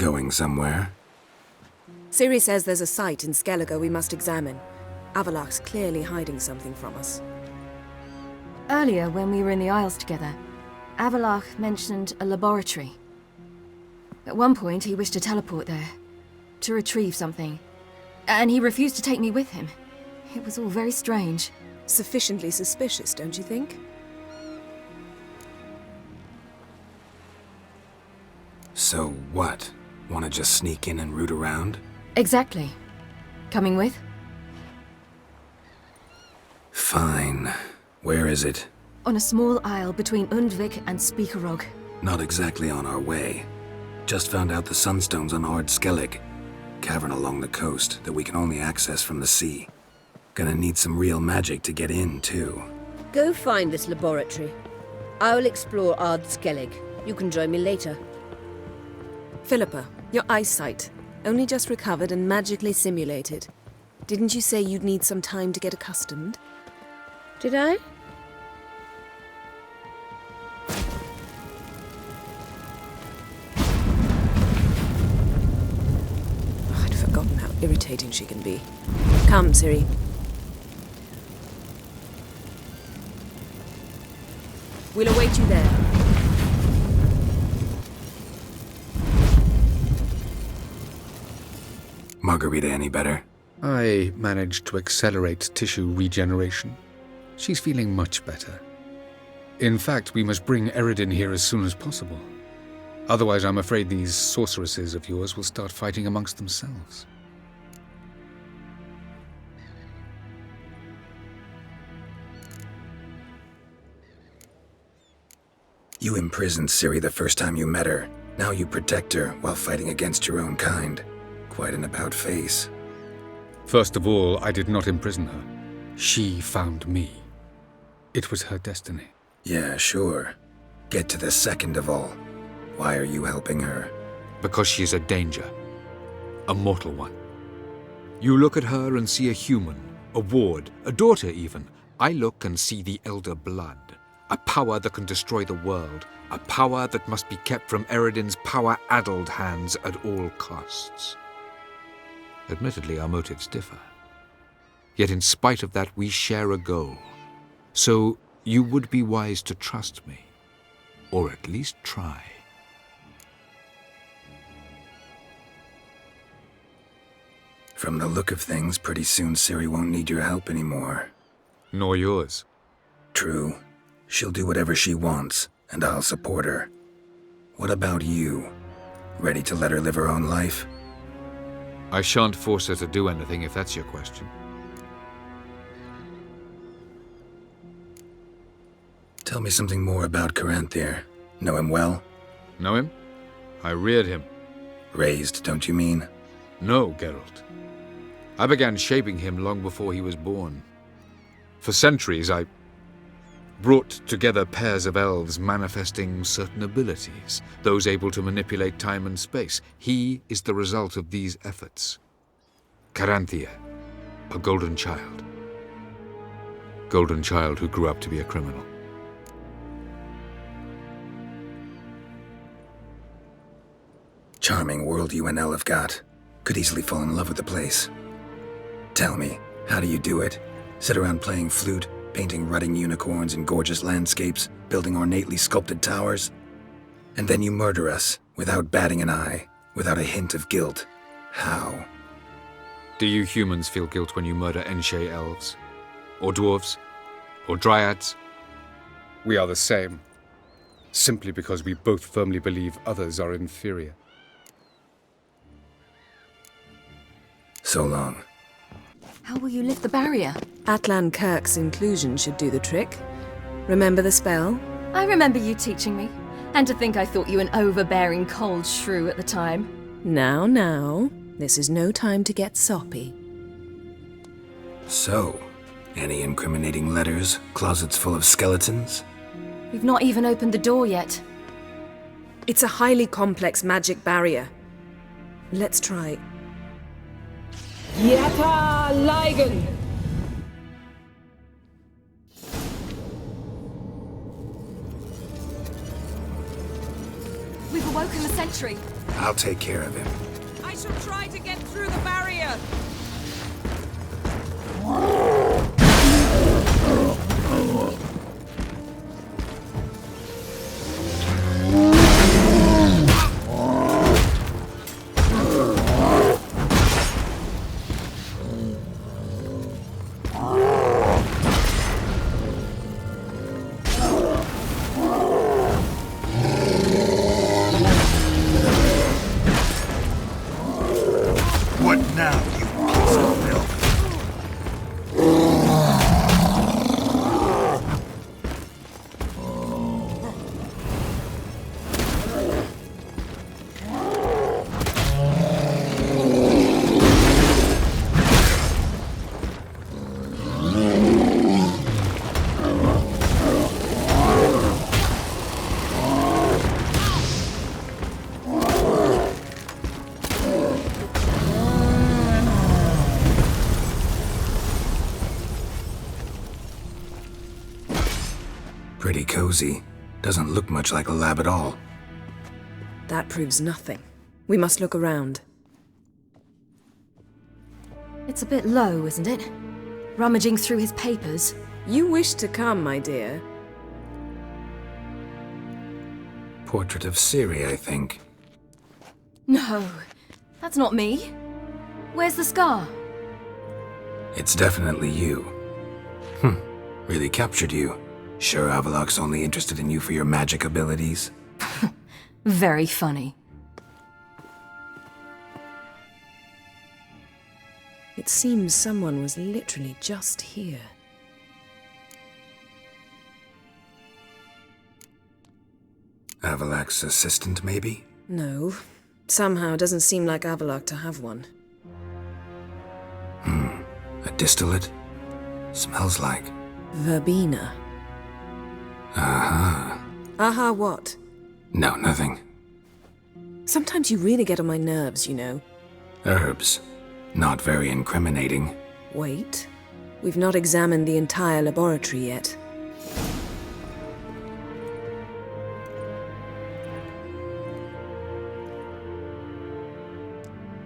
Going somewhere? Ciri says there's a site in Skellige we must examine. Avalach's clearly hiding something from us. Earlier, when we were in the Isles together, Avalach mentioned a laboratory. At one point, he wished to teleport there, to retrieve something, and he refused to take me with him. It was all very strange. Sufficiently suspicious, don't you think? So what? Want to just sneak in and root around? Exactly. Coming with? Fine. Where is it? On a small isle between Undvik and Speakerog. Not exactly on our way. Just found out the sunstones on Ard Skellig. Cavern along the coast that we can only access from the sea. Gonna need some real magic to get in, too. Go find this laboratory. I will explore Ard Skellig. You can join me later. Philippa, your eyesight. Only just recovered and magically simulated. Didn't you say you'd need some time to get accustomed? Did I? I'd forgotten how irritating she can be. Come, Ciri. We'll await you there. Margarita any better? I managed to accelerate tissue regeneration. She's feeling much better. In fact, we must bring Eredin here as soon as possible. Otherwise, I'm afraid these sorceresses of yours will start fighting amongst themselves. You imprisoned Ciri the first time you met her. Now you protect her while fighting against your own kind. Quite an about-face. First of all, I did not imprison her. She found me. It was her destiny. Yeah, sure. Get to the second of all. Why are you helping her? Because she is a danger. A mortal one. You look at her and see a human, a ward, a daughter even. I look and see the Elder Blood. A power that can destroy the world. A power that must be kept from Eredin's power-addled hands at all costs. Admittedly, our motives differ. Yet in spite of that, we share a goal. So you would be wise to trust me. Or at least try. From the look of things, pretty soon Ciri won't need your help anymore. Nor yours. True. She'll do whatever she wants, and I'll support her. What about you? Ready to let her live her own life? I shan't force her to do anything if that's your question. Tell me something more about Caranthir. Know him well? Know him? I reared him. Raised, don't you mean? No, Geralt. I began shaping him long before he was born. For centuries, I brought together pairs of elves manifesting certain abilities, those able to manipulate time and space. He is the result of these efforts. Caranthir, a golden child. Golden child who grew up to be a criminal. Charming world you and El have got. Could easily fall in love with the place. Tell me, how do you do it? Sit around playing flute, painting rutting unicorns in gorgeous landscapes, building ornately sculpted towers? And then you murder us, without batting an eye, without a hint of guilt. How? Do you humans feel guilt when you murder Enshe elves? Or dwarves? Or dryads? We are the same. Simply because we both firmly believe others are inferior. So long. How will you lift the barrier? Atlan Kirk's inclusion should do the trick. Remember the spell? I remember you teaching me. And to think I thought you an overbearing cold shrew at the time. Now. This is no time to get soppy. So, any incriminating letters, closets full of skeletons? We've not even opened the door yet. It's a highly complex magic barrier. Let's try. Yeta Ligen! We've awoken the sentry. I'll take care of him. I shall try to get through the barrier. What now, you piece of filth? Pretty cozy. Doesn't look much like a lab at all. That proves nothing. We must look around. It's a bit low, isn't it? Rummaging through his papers. You wish to come, my dear. Portrait of Ciri, I think. No, that's not me. Where's the scar? It's definitely you. Really captured you. Sure Avalok's only interested in you for your magic abilities? Very funny. It seems someone was literally just here. Avalok's assistant, maybe? No. Somehow it doesn't seem like Avalok to have one. A distillate? Smells like... Verbena. Aha. Aha what? No, nothing. Sometimes you really get on my nerves, you know. Herbs. Not very incriminating. Wait. We've not examined the entire laboratory yet.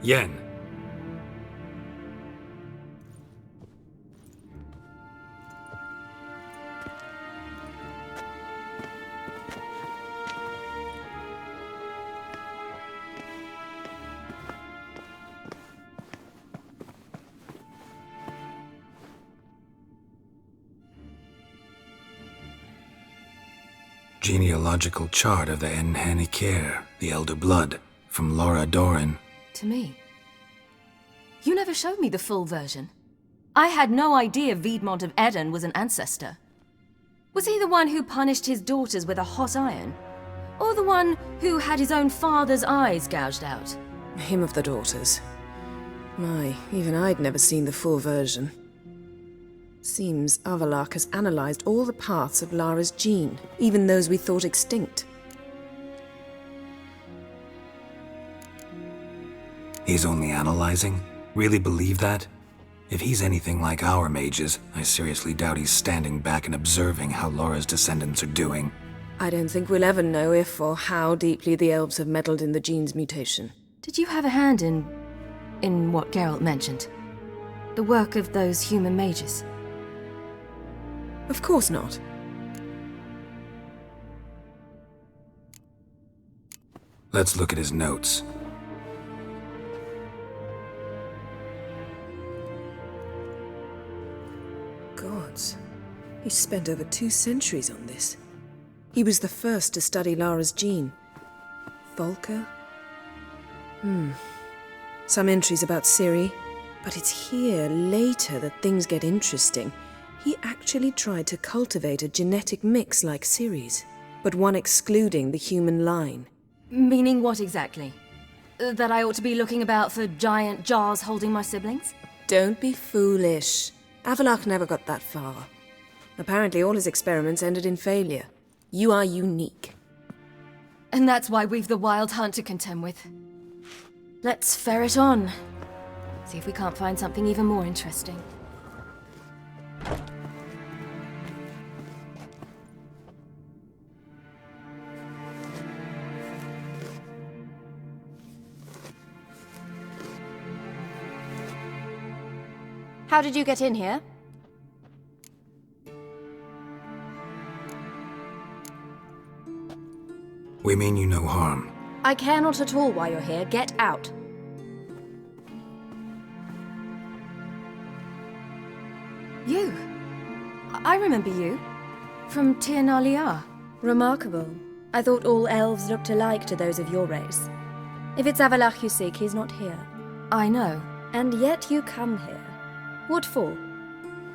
Yen. Genealogical chart of the Enhanikir, the Elder Blood, from Lara Dorren. To me. You never showed me the full version. I had no idea Viedmont of Eden was an ancestor. Was he the one who punished his daughters with a hot iron? Or the one who had his own father's eyes gouged out? Him of the daughters. My, even I'd never seen the full version. Seems Avalok has analyzed all the parts of Lara's gene, even those we thought extinct. He's only analyzing? Really believe that? If he's anything like our mages, I seriously doubt he's standing back and observing how Lara's descendants are doing. I don't think we'll ever know if or how deeply the elves have meddled in the gene's mutation. Did you have a hand in what Geralt mentioned? The work of those human mages? Of course not. Let's look at his notes. Gods. He spent over 2 centuries on this. He was the first to study Lara's gene. Volker? Some entries about Ciri. But it's here, later, that things get interesting. He actually tried to cultivate a genetic mix like Ciri's, but one excluding the human line. Meaning what exactly? That I ought to be looking about for giant jars holding my siblings? Don't be foolish. Avalok never got that far. Apparently all his experiments ended in failure. You are unique. And that's why we've the Wild Hunt to contend with. Let's ferret on. See if we can't find something even more interesting. How did you get in here? We mean you no harm. I care not at all why you're here. Get out. You. I remember you. From Ciri Lara. Remarkable. I thought all elves looked alike to those of your race. If it's Avalach you seek, he's not here. I know. And yet you come here. What for?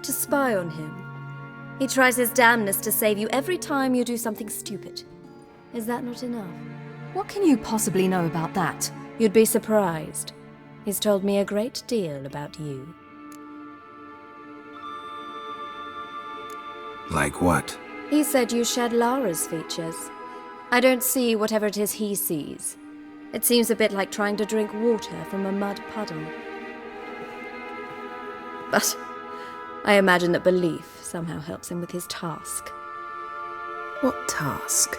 To spy on him. He tries his damnedest to save you every time you do something stupid. Is that not enough? What can you possibly know about that? You'd be surprised. He's told me a great deal about you. Like what? He said you shared Lara's features. I don't see whatever it is he sees. It seems a bit like trying to drink water from a mud puddle. But I imagine that belief somehow helps him with his task. What task?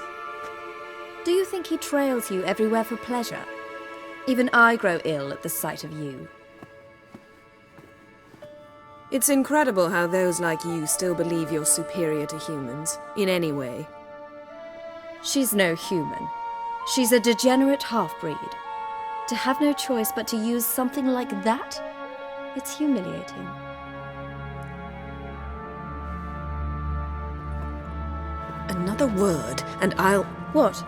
Do you think he trails you everywhere for pleasure? Even I grow ill at the sight of you. It's incredible how those like you still believe you're superior to humans, in any way. She's no human. She's a degenerate half-breed. To have no choice but to use something like that? It's humiliating. Another word, and I'll... What?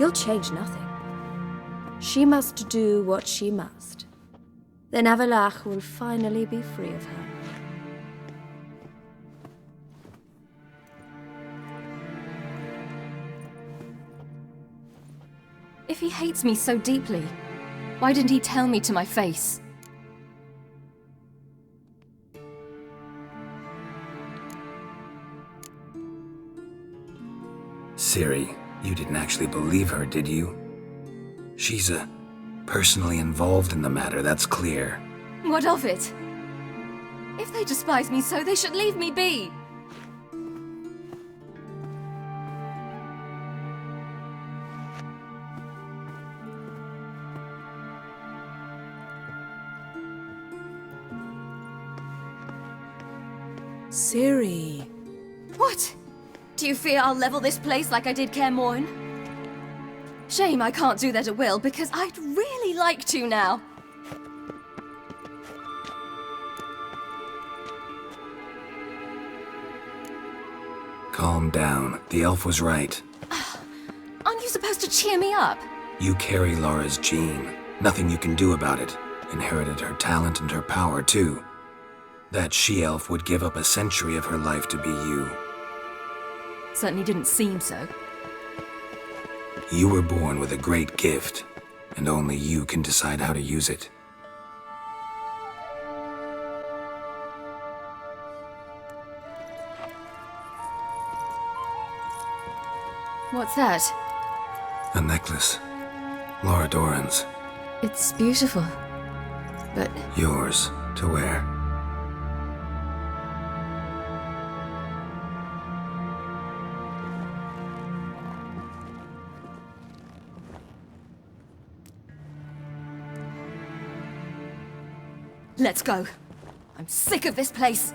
You'll change nothing. She must do what she must. Then Avalach will finally be free of her. If he hates me so deeply, why didn't he tell me to my face? Ciri, you didn't actually believe her, did you? She's personally involved in the matter, that's clear. What of it? If they despise me so, they should leave me be. Ciri. What? Do you fear I'll level this place like I did Kaer Morhen? Shame I can't do that at will, because I'd really like to now. Calm down. The elf was right. Aren't you supposed to cheer me up? You carry Lara's gene. Nothing you can do about it. Inherited her talent and her power, too. That she-elf would give up a century of her life to be you. Certainly didn't seem so. You were born with a great gift, and only you can decide how to use it. What's that? A necklace. Lara Dorren's. It's beautiful, but... Yours to wear. Let's go. I'm sick of this place.